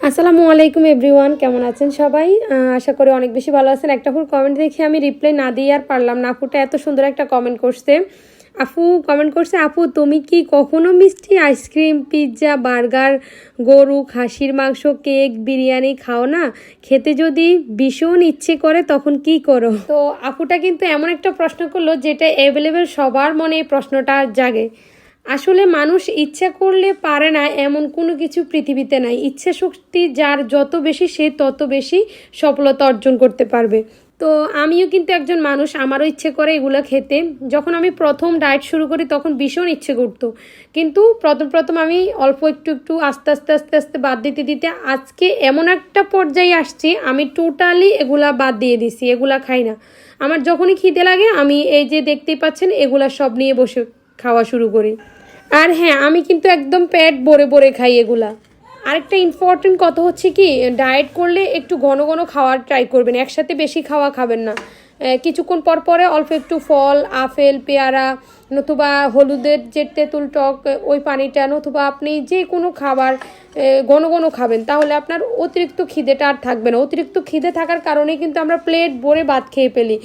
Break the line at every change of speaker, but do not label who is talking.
আসসালামু আলাইকুম এভরিওয়ান, কেমন আছেন সবাই? আশা করি অনেক বেশি ভালো আছেন। একটা ফুল কমেন্ট দেখে আমি রিপ্লাই না দিয়ে আর পারলাম না। আপুটা এত সুন্দর একটা কমেন্ট করছে। কমেন্ট করছে, আপু তুমি কি কখনো মিষ্টি, আইসক্রিম, পিৎজা, বার্গার, গরু, খাসির মাংস, কেক, বিরিয়ানি খাও না? খেতে যদি ভীষণ ইচ্ছে করে তখন কি করো? তো আপুটা কিন্তু এমন একটা প্রশ্ন করলো যেটা অ্যাভেলেবেল সবার মনে এই প্রশ্নটা জাগে। আসলে মানুষ ইচ্ছা করলে পারে না এমন কোনো কিছু পৃথিবীতে নাই। ইচ্ছা শক্তি যার যত বেশি সে তত বেশি সফলতা অর্জন করতে পারবে। তো আমিও কিন্তু একজন মানুষ, আমারও ইচ্ছে করে এগুলো খেতে। যখন আমি প্রথম ডায়েট শুরু করি তখন ভীষণ ইচ্ছে করতো, কিন্তু প্রথম আমি অল্প একটু আস্তে আস্তে আস্তে আস্তে বাদ দিতে দিতে আজকে এমন একটা পর্যায়ে আসছি আমি টোটালি এগুলা বাদ দিয়ে দিছি, এগুলা খাই না। আমার যখনই খিদে লাগে আমি এই যে দেখতেই পাচ্ছেন এগুলা সব নিয়ে বসে খাওয়া শুরু করি। আর হ্যাঁ, আমি কিন্তু একদম পেট ভরে ভরে খাই এগুলা। আরেকটা ইম্পর্টেন্ট কথা হচ্ছে কি, ডায়েট করলে একটু ঘন ঘন খাওয়ার ট্রাই করবেন, একসাথে বেশি খাওয়া খাবেন না। কিছুক্ষণ পর পরে অল্প একটু ফল, আপেল, পেয়ারা, নতুবা হলুদের যে তেঁতুল টক ওই পানিটা, নতুবা আপনি যে কোনো খাবার ঘন ঘন খাবেন, তাহলে আপনার অতিরিক্ত খিদেটা আর থাকবে না। অতিরিক্ত খিদে থাকার কারণে কিন্তু আমরা প্লেট ভরে ভাত খেয়ে ফেলি।